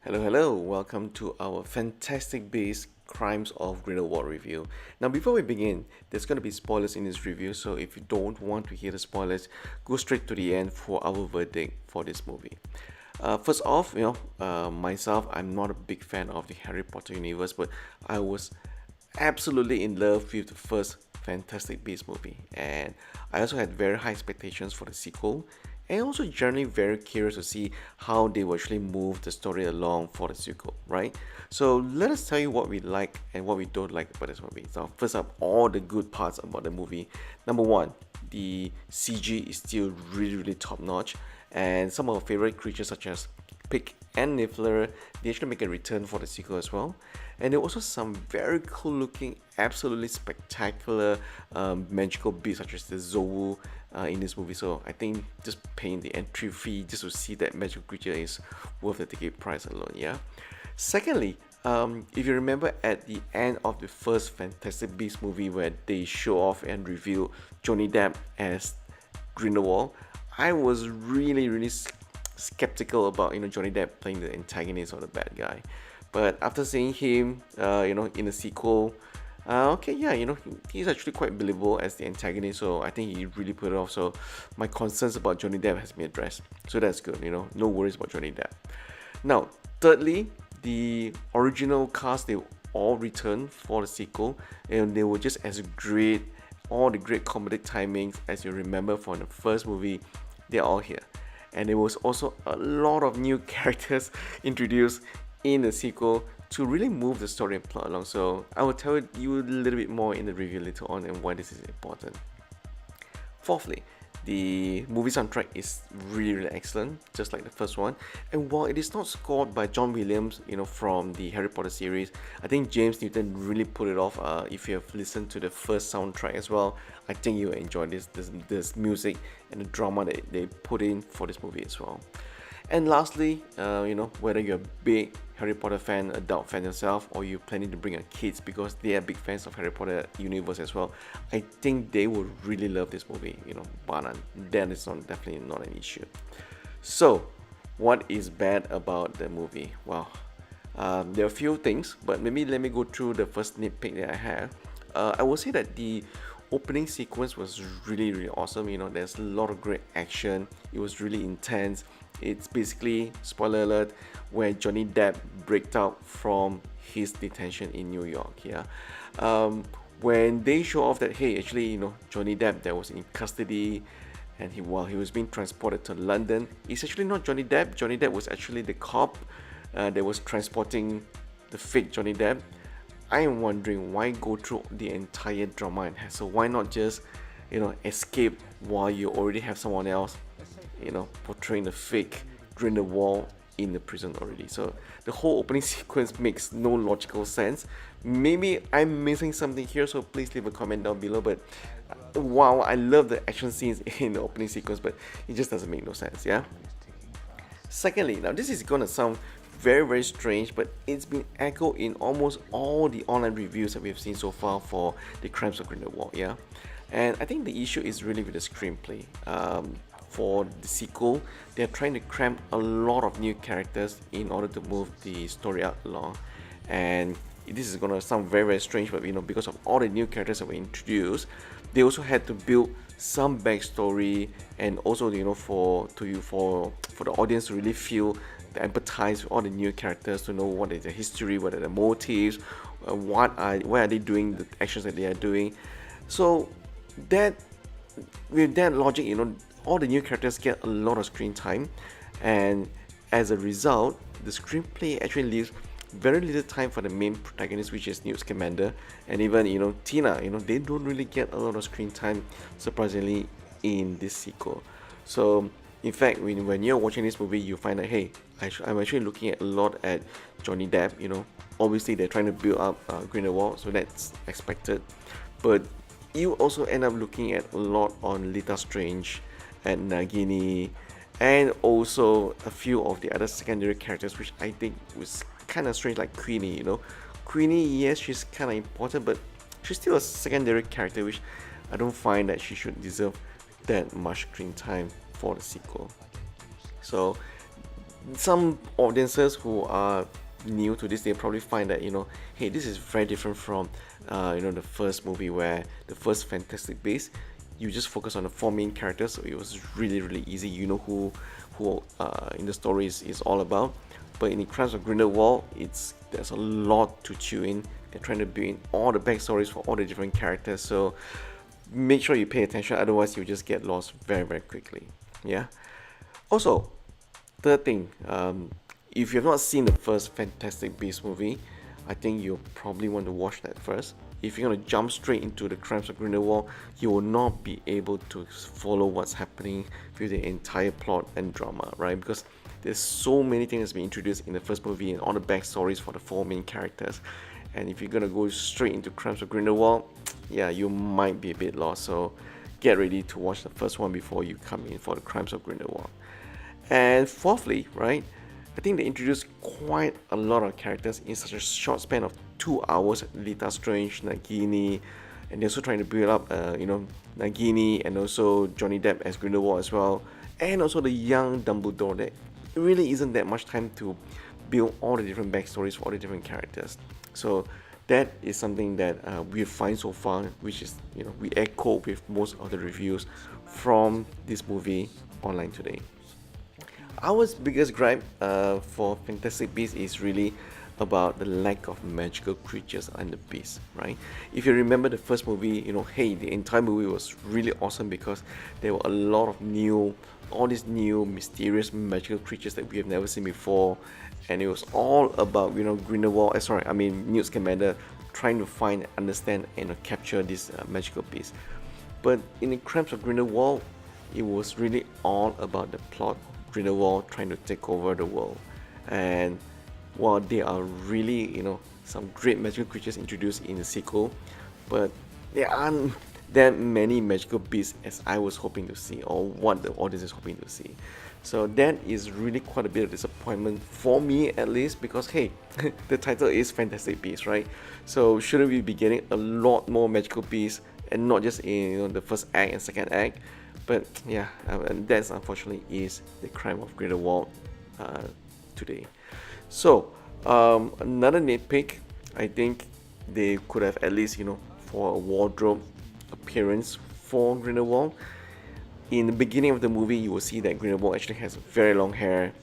Hello, welcome to our Fantastic Beasts Crimes of Grindelwald review. Now, before we begin, there's going to be spoilers in this review, so if you don't want to hear the spoilers, go straight to the end for our verdict for this movie. First off, myself, I'm not a big fan of the Harry Potter universe, but I was absolutely in love with the first Fantastic Beasts movie, and I also had very high expectations for the sequel, and also generally very curious to see how they will actually move the story along for the sequel, right? So let us tell you what we like and what we don't like about this movie. So first up, all the good parts about the movie. Number one, the CG is still really top notch, and some of our favorite creatures such as Pig and Niffler, they actually make a return for the sequel as well. And there are also some very cool looking, absolutely spectacular magical beasts such as the Zowu in this movie. So I think just paying the entry fee just to see that magical creature is worth the ticket price alone, yeah? Secondly, if you remember at the end of the first Fantastic Beasts movie where they show off and reveal Johnny Depp as Grindelwald, I was really skeptical about Johnny Depp playing the antagonist or the bad guy. But after seeing him, in the sequel, okay, yeah, he's actually quite believable as the antagonist. So I think he really put it off. So my concerns about Johnny Depp has been addressed. So that's good. No worries about Johnny Depp. Now, thirdly, the original cast, they all returned for the sequel, and they were just as great. All the great comedic timings as you remember from the first movie, they're all here. And there was also a lot of new characters introduced in the sequel to really move the story and plot along. So I will tell you a little bit more in the review later on and why this is important. Fourthly, the movie soundtrack is really excellent, just like the first one. And while it is not scored by John Williams, from the Harry Potter series, I think James Newton really put it off. If you have listened to the first soundtrack as well, I think you will enjoy this music and the drama that they put in for this movie as well. And lastly, whether you're a big Harry Potter fan, adult fan yourself, or you're planning to bring your kids because they are big fans of Harry Potter universe as well, I think they will really love this movie. But then it's definitely not an issue. So, what is bad about the movie? Well, there are a few things, but maybe let me go through the first nitpick that I have. I will say that the opening sequence was really awesome. There's a lot of great action. It was really intense. It's basically, spoiler alert, where Johnny Depp breaks out from his detention in New York. Yeah, when they show off that, hey, actually, Johnny Depp that was in custody, and while he was being transported to London, it's actually not Johnny Depp. Johnny Depp was actually the cop that was transporting the fake Johnny Depp. I am wondering why go through the entire drama and hassle. Why not just, escape while you already have someone else, portraying the fake Grindelwald in the prison already. So the whole opening sequence makes no logical sense. Maybe I'm missing something here, so please leave a comment down below. But wow, I love the action scenes in the opening sequence, but it just doesn't make no sense, yeah? Secondly, now this is gonna sound very strange, but it's been echoed in almost all the online reviews that we've seen so far for the Crimes of Grindelwald, yeah? And I think the issue is really with the screenplay. For the sequel, they're trying to cram a lot of new characters in order to move the story out along. And this is gonna sound very strange, but because of all the new characters that were introduced, they also had to build some backstory, and also for the audience to really feel to empathize with all the new characters, to know what is the history, what are the motives, why are they doing the actions that they are doing. So that, with that logic, all the new characters get a lot of screen time, and as a result, the screenplay actually leaves very little time for the main protagonist, which is Newt Scamander, and even Tina. They don't really get a lot of screen time, surprisingly, in this sequel. So in fact, when you're watching this movie, you find that, hey, I'm actually looking a lot at Johnny Depp. Obviously they're trying to build up Grindelwald, so that's expected. But you also end up looking at a lot on Lita Strange and Nagini, and also a few of the other secondary characters, which I think was kind of strange, like Queenie. Queenie, yes, she's kind of important, but she's still a secondary character, which I don't find that she should deserve that much screen time for the sequel. So some audiences who are new to this, they probably find that, hey, this is very different from the first movie, where the first Fantastic Beasts, you just focus on the four main characters, so it was really really easy. You know who in the story is all about. But in the Crimes of Grindelwald, there's a lot to chew in. They're trying to build in all the backstories for all the different characters, so make sure you pay attention, otherwise you just get lost very very quickly. Yeah. Also, third thing, if you've not seen the first Fantastic Beasts movie, I think you'll probably want to watch that first. If you're going to jump straight into the Crimes of Grindelwald, you will not be able to follow what's happening with the entire plot and drama, right? Because there's so many things that's been introduced in the first movie and all the backstories for the four main characters. And if you're going to go straight into Crimes of Grindelwald, yeah, you might be a bit lost. So get ready to watch the first one before you come in for the Crimes of Grindelwald. And fourthly, right, I think they introduced quite a lot of characters in such a short span of 2 hours. Lita Strange, Nagini, and they're also trying to build up, Nagini and also Johnny Depp as Grindelwald as well, and also the young Dumbledore. There really isn't that much time to build all the different backstories for all the different characters. So that is something that we find so far, which is, we echo with most of the reviews from this movie online today. Our biggest gripe for Fantastic Beasts is really about the lack of magical creatures and the beasts, right? If you remember the first movie, hey, the entire movie was really awesome because there were a lot of all these new mysterious magical creatures that we have never seen before, and it was all about Newt Scamander trying to find, understand, and capture these magical beasts. But in the Crimes of Grindelwald, it was really all about the plot. Grindelwald trying to take over the world, and while there are really some great magical creatures introduced in the sequel, but there aren't that many magical beasts as I was hoping to see, or what the audience is hoping to see. So that is really quite a bit of disappointment for me, at least, because hey, the title is Fantastic Beasts, right? So shouldn't we be getting a lot more magical beasts, and not just in the first act and second act? But yeah, and that's unfortunately is the Crime of Grindelwald today. So another nitpick, I think they could have at least, for a wardrobe appearance for Grindelwald. In the beginning of the movie, you will see that Grindelwald actually has very long hair,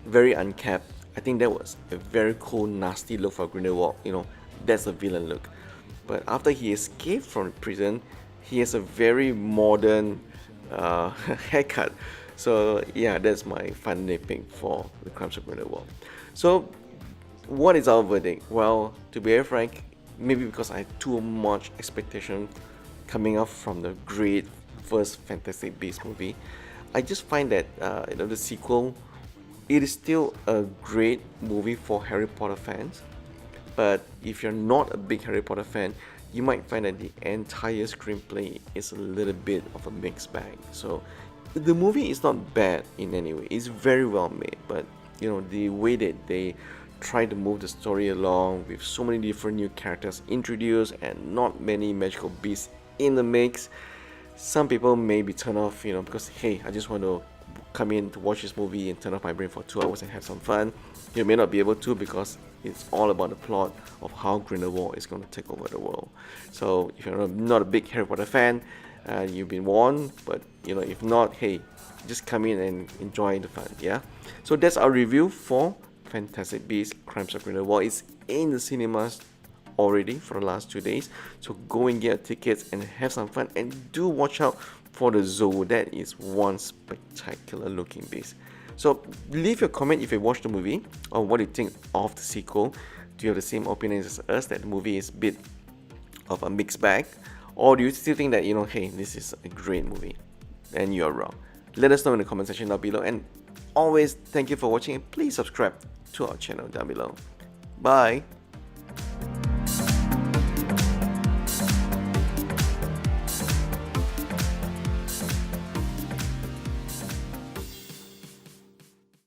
very unkept. I think that was a very cool, nasty look for Grindelwald. That's a villain look. But after he escaped from prison, he has a very modern haircut. So yeah, that's my fun nitpick for the Crimes of Grindelwald. So what is our verdict? Well, to be very frank, maybe because I had too much expectation coming up from the great first Fantastic Beasts movie, I just find that the sequel, it is still a great movie for Harry Potter fans. But if you're not a big Harry Potter fan, you might find that the entire screenplay is a little bit of a mixed bag. So the movie is not bad in any way. It's very well made, but the way that they try to move the story along with so many different new characters introduced and not many magical beasts in the mix, some people may be turned off, because hey, I just want to come in to watch this movie and turn off my brain for 2 hours and have some fun. You may not be able to, because it's all about the plot of how Grindelwald is going to take over the world. So if you're not a big Harry Potter fan, you've been warned. But if not, hey, just come in and enjoy the fun. Yeah. So that's our review for Fantastic Beasts: Crimes of Grindelwald. It's in the cinemas already for the last 2 days. So go and get your tickets and have some fun. And do watch out for the Zoo. That is one spectacular looking beast. So leave your comment if you watched the movie, or what you think of the sequel. Do you have the same opinions as us, that the movie is a bit of a mixed bag? Or do you still think that, hey, this is a great movie? And you're wrong. Let us know in the comment section down below. And always, thank you for watching, and please subscribe to our channel down below. Bye!